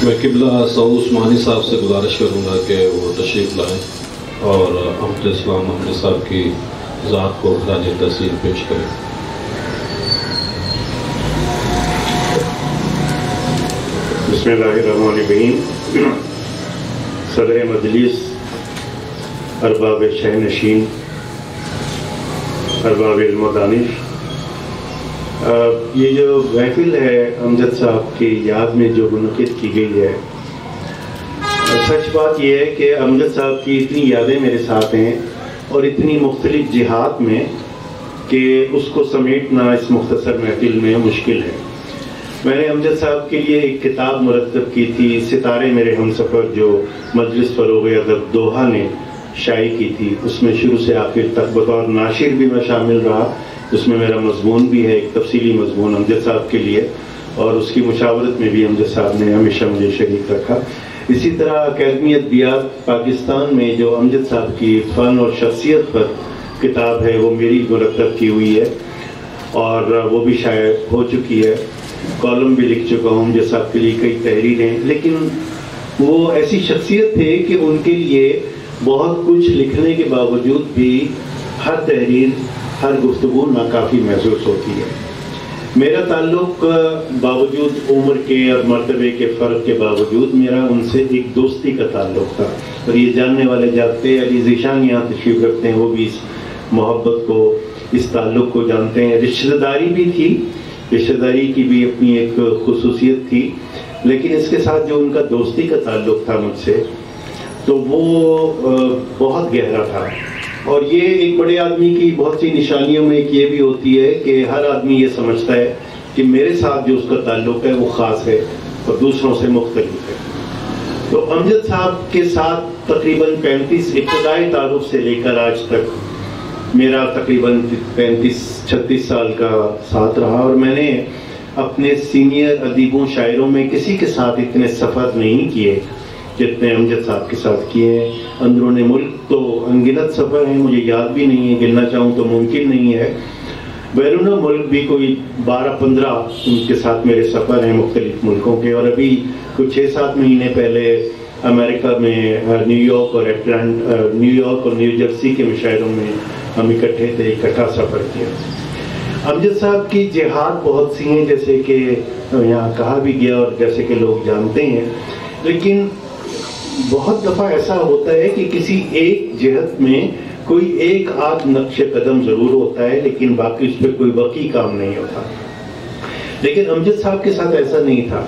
میں قبلہ سعود عثمانی صاحب سے گزارش کروں گا کہ وہ تشریف لائیں اور احمد اسلام محمد صاحب کی ذات کو خراج تحسین پیش کریں۔ بسم اللہ الرحمن الرحیم۔ صدر مجلس، ارباب شہ نشین، ارباب علم و دانش، یہ جو محفل ہے امجد صاحب کی یاد میں جو منعقد کی گئی ہے، سچ بات یہ ہے کہ امجد صاحب کی اتنی یادیں میرے ساتھ ہیں اور اتنی مختلف جہات میں کہ اس کو سمیٹنا اس مختصر محفل میں مشکل ہے۔ میں نے امجد صاحب کے لیے ایک کتاب مرتب کی تھی، ستارے میرے ہم سفر، جو مجلس فروغ ادب دوحہ نے شائع کی تھی۔ اس میں شروع سے آخر تک بطور ناشر بھی میں شامل رہا۔ اس میں میرا مضمون بھی ہے، ایک تفصیلی مضمون امجد صاحب کے لیے، اور اس کی مشاورت میں بھی امجد صاحب نے ہمیشہ مجھے شریک رکھا۔ اسی طرح اکیڈمی ادبیات پاکستان میں جو امجد صاحب کی فن اور شخصیت پر کتاب ہے، وہ میری مرتب کی ہوئی ہے اور وہ بھی شائع ہو چکی ہے۔ کالم بھی لکھ چکا ہوں امجد صاحب کے لیے، کئی تحریریں، لیکن وہ ایسی شخصیت تھے کہ ان کے لیے بہت کچھ لکھنے کے باوجود بھی ہر تحریر، ہر گفتگو ناکافی محسوس ہوتی ہے۔ میرا تعلق باوجود عمر کے اور مرتبے کے فرق کے باوجود میرا ان سے ایک دوستی کا تعلق تھا، اور یہ جاننے والے جانتے ہیں۔ علی ذیشان یہاں تشریف رکھتے ہیں، وہ بھی اس محبت کو، اس تعلق کو جانتے ہیں۔ رشتہ داری بھی تھی، رشتہ داری کی بھی اپنی ایک خصوصیت تھی، لیکن اس کے ساتھ جو ان کا دوستی کا تعلق تھا مجھ سے، تو وہ بہت گہرا تھا۔ اور یہ ایک بڑے آدمی کی بہت سی نشانیوں میں ایک یہ بھی ہوتی ہے کہ ہر آدمی یہ سمجھتا ہے کہ میرے ساتھ جو اس کا تعلق ہے وہ خاص ہے اور دوسروں سے مختلف ہے۔ تو امجد صاحب کے ساتھ تقریباً 35 ابتدائی تعارف سے لے کر آج تک میرا تقریباً 35-36 سال کا ساتھ رہا، اور میں نے اپنے سینئر ادیبوں شاعروں میں کسی کے ساتھ اتنے سفر نہیں کیے جتنے امجد صاحب کے ساتھ کیے ہیں۔ اندرون ملک تو انگنت سفر ہیں، مجھے یاد بھی نہیں ہے، گننا چاہوں تو ممکن نہیں ہے۔ بیرون ملک بھی کوئی 12-15 ان کے ساتھ میرے سفر ہیں مختلف ملکوں کے، اور ابھی کچھ 6-7 مہینے پہلے امریکہ میں نیو یارک اور نیو جرسی کے مشاعروں میں ہم اکٹھے تھے، اکٹھا سفر کیا۔ امجد صاحب کی جہات بہت سی ہیں، جیسے کہ یہاں کہا بھی گیا اور جیسے کہ لوگ جانتے ہیں، لیکن بہت دفعہ ایسا ہوتا ہے کہ کسی ایک جہت میں کوئی ایک آدھ نقش قدم ضرور ہوتا ہے، لیکن باقی اس پہ کوئی واقعی کام نہیں ہوتا۔ لیکن امجد صاحب کے ساتھ ایسا نہیں تھا۔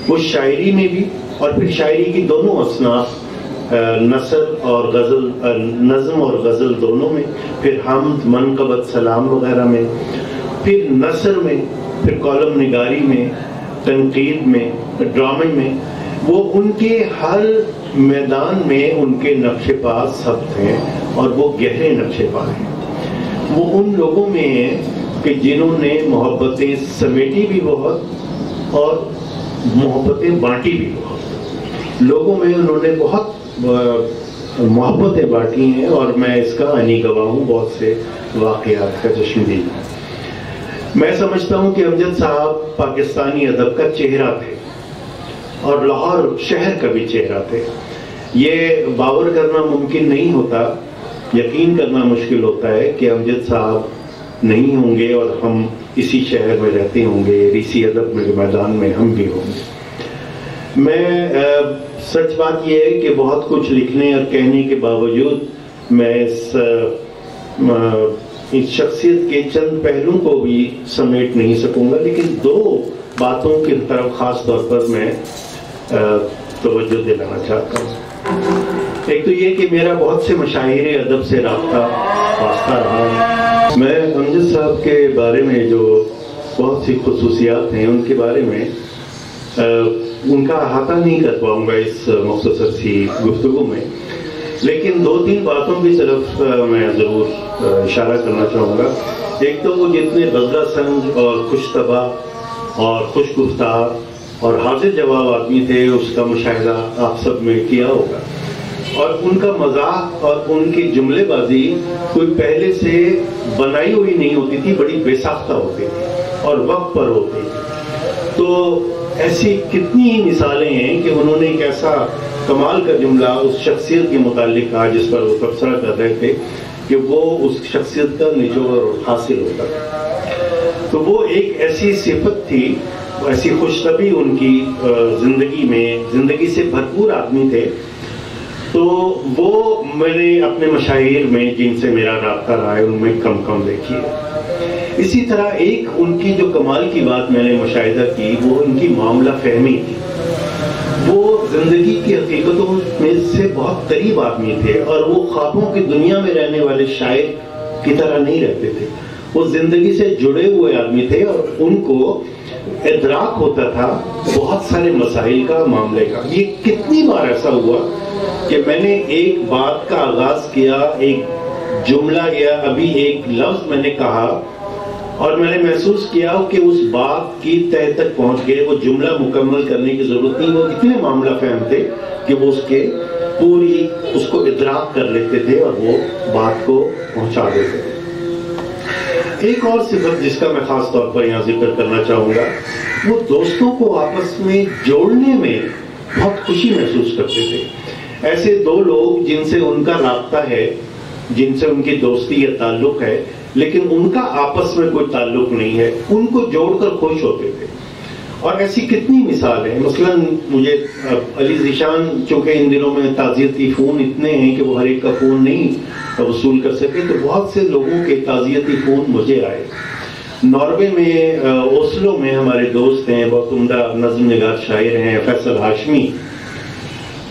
وہ شاعری میں بھی، اور پھر شاعری کی دونوں اصناف، نثر اور غزل، نظم اور غزل دونوں میں، پھر حمد، منقبت، سلام وغیرہ میں، پھر نثر میں، پھر کالم نگاری میں، تنقید میں، ڈرامے میں، وہ ان کے ہر میدان میں ان کے نقش پا ثبت ہیں، اور وہ گہرے نقش پا ہیں۔ وہ ان لوگوں میں ہیں کہ جنہوں نے محبتیں سمیٹی بھی بہت اور محبتیں بانٹی بھی بہت۔ لوگوں میں انہوں نے بہت محبتیں بانٹی ہیں، اور میں اس کا انی گواہ ہوں، بہت سے واقعات کا چشمدید ہوں۔ میں سمجھتا ہوں کہ امجد صاحب پاکستانی ادب کا چہرہ تھے، اور لاہور شہر کا بھی چہرہ تھے۔ یہ باور کرنا ممکن نہیں ہوتا، یقین کرنا مشکل ہوتا ہے کہ امجد صاحب نہیں ہوں گے اور ہم اسی شہر میں رہتے ہوں گے، ریسی ادب میں میدان میں ہم بھی ہوں گے۔ میں سچ بات یہ ہے کہ بہت کچھ لکھنے اور کہنے کے باوجود میں اس شخصیت کے چند پہلوں کو بھی سمیٹ نہیں سکوں گا، لیکن 2 باتوں کی طرف خاص طور پر میں توجہ دلانا چاہتا ہوں۔ ایک تو یہ کہ میرا بہت سے مشاہیر ادب سے واسطہ رہا ہے۔ میں امجد صاحب کے بارے میں جو بہت سی خصوصیات ہیں، ان کے بارے میں ان کا احاطہ نہیں کر پاؤں گا اس مختصر سی گفتگو میں، لیکن 2-3 باتوں کی طرف میں ضرور اشارہ کرنا چاہوں گا۔ ایک تو وہ جتنے غزلہ سنج اور خوش طبع اور خوش گفتار اور حاضر جواب آدمی تھے، اس کا مشاہدہ آپ سب میں کیا ہوگا، اور ان کا مزاح اور ان کی جملے بازی کوئی پہلے سے بنائی ہوئی نہیں ہوتی تھی، بڑی بے ساختہ ہوتی تھی اور وقت پر ہوتی تھی۔ تو ایسی کتنی ہی مثالیں ہیں کہ انہوں نے ایک ایسا کمال کا جملہ اس شخصیت کے متعلق کہا جس پر وہ تبصرہ کر رہے تھے کہ وہ اس شخصیت کا نچوڑ حاصل ہوتا تھا. تو وہ ایک ایسی صفت تھی، ایسی خوش طبعی ان کی زندگی سے بھرپور آدمی تھے. تو وہ میں نے اپنے مشاہیر میں جن سے میرا رابطہ رہا ہے ان میں کم دیکھی ہے. اسی طرح ایک ان کی جو کمال کی بات میں نے مشاہدہ کی وہ ان کی معاملہ فہمی تھی. وہ زندگی کی حقیقتوں میں سے بہت قریب آدمی تھے اور وہ خوابوں کی دنیا میں رہنے والے شاعر کی طرح نہیں رہتے تھے. وہ زندگی سے جڑے ہوئے آدمی تھے اور ان کو ادراک ہوتا تھا بہت سارے مسائل کا، معاملے کا. یہ کتنی بار ایسا ہوا کہ میں نے ایک بات کا آغاز کیا، ایک جملہ یا ابھی ایک لفظ میں نے کہا اور میں نے محسوس کیا کہ اس بات کی تہ تک پہنچ گئے. وہ جملہ مکمل کرنے کی ضرورت نہیں، وہ اتنے معاملہ فہم تھے کہ وہ اس کو ادراک کر لیتے تھے اور وہ بات کو پہنچا دیتے تھے. ایک اور صفت جس کا میں خاص طور پر یہاں ذکر کرنا چاہوں گا، وہ دوستوں کو آپس میں جوڑنے میں بہت خوشی محسوس کرتے تھے. ایسے دو لوگ جن سے ان کا رابطہ ہے، جن سے ان کی دوستی یا تعلق ہے، لیکن ان کا آپس میں کوئی تعلق نہیں ہے، ان کو جوڑ کر خوش ہوتے تھے. اور ایسی کتنی مثال ہیں. مثلا مجھے علی ذیشان چونکہ ان دنوں میں تعزیتی فون اتنے ہیں کہ وہ ہر ایک کا فون نہیں وصول کر سکے، تو بہت سے لوگوں کے تعزیتی فون مجھے آئے. ناروے میں اوسلو میں ہمارے دوست ہیں، بہت عمدہ نظم نگار شاعر ہیں، فیصل ہاشمی.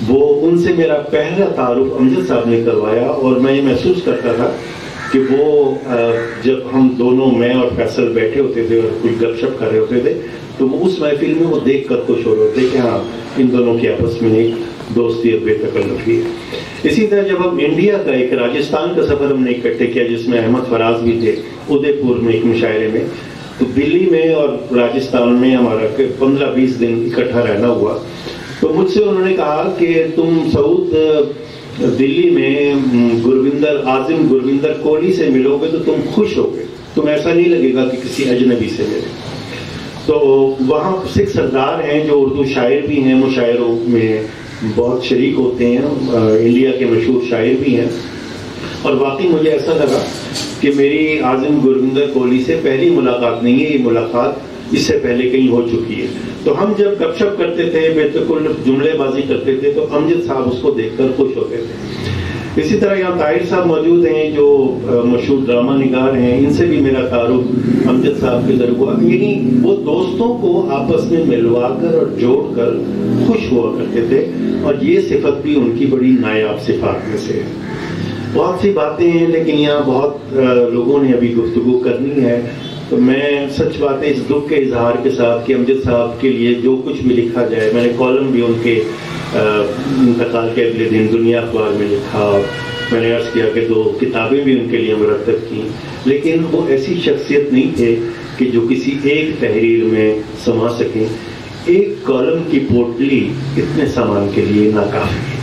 وہ ان سے میرا پہلا تعارف امجد صاحب نے کروایا اور میں یہ محسوس کرتا تھا کہ وہ جب ہم دونوں، میں اور فیصل بیٹھے ہوتے تھے اور کوئی گپ شپ کر رہے ہوتے تھے تو اس محفل میں وہ دیکھ کر خوش ہو رہے ہوتے کہ ہاں ان دونوں کی آپس میں ایک دوستی اور بے تکلفی ہے. اسی طرح جب ہم انڈیا کا ایک راجستھان کا سفر ہم نے اکٹھے کیا جس میں احمد فراز بھی تھے، ادے پور میں ایک مشاعرے میں، تو دلی میں اور راجستھان میں ہمارا 15-20 دن اکٹھا رہنا ہوا. تو مجھ سے انہوں نے کہا کہ تم سعود دلی میں عاظم گروندر کوہلی سے ملو گے تو تم خوش ہو گے، تم ایسا نہیں لگے گا کہ کسی اجنبی سے ملے. تو وہاں سکھ سردار ہیں جو اردو شاعر بھی ہیں، مشاعروں میں بہت شریک ہوتے ہیں، انڈیا کے مشہور شاعر بھی ہیں. اور واقعی مجھے ایسا لگا کہ میری عاظم گروندر کوہلی سے پہلی ملاقات نہیں ہے، یہ ملاقات اس سے پہلے کہیں ہو چکی ہے. تو ہم جب گپ شپ کرتے تھے، بے تکلف جملے بازی کرتے تھے تو امجد صاحب اس کو دیکھ کر خوش ہوتے تھے. اسی طرح یہاں طاہر صاحب موجود ہیں جو مشہور ڈرامہ نگار ہیں، ان سے بھی میرا تعارف امجد صاحب کے ذریعے ہوا. یعنی وہ دوستوں کو آپس میں ملوا کر اور جوڑ کر خوش ہوا کرتے تھے اور یہ صفت بھی ان کی بڑی نایاب صفات میں سے ہے. بہت سی باتیں ہیں لیکن یہاں بہت لوگوں نے ابھی گفتگو کرنی ہے. تو میں سچ بات ہے اس دکھ کے اظہار کے ساتھ کہ امجد صاحب کے لیے جو کچھ بھی لکھا جائے، میں نے کالم بھی ان کے انتقال کے اگلے دن دنیا اخبار میں لکھا، میں نے عرض کیا کہ 2 کتابیں بھی ان کے لیے مرتب کی، لیکن وہ ایسی شخصیت نہیں تھے کہ جو کسی ایک تحریر میں سما سکیں. ایک کالم کی پوٹلی اتنے سامان کے لیے ناکافی ہے.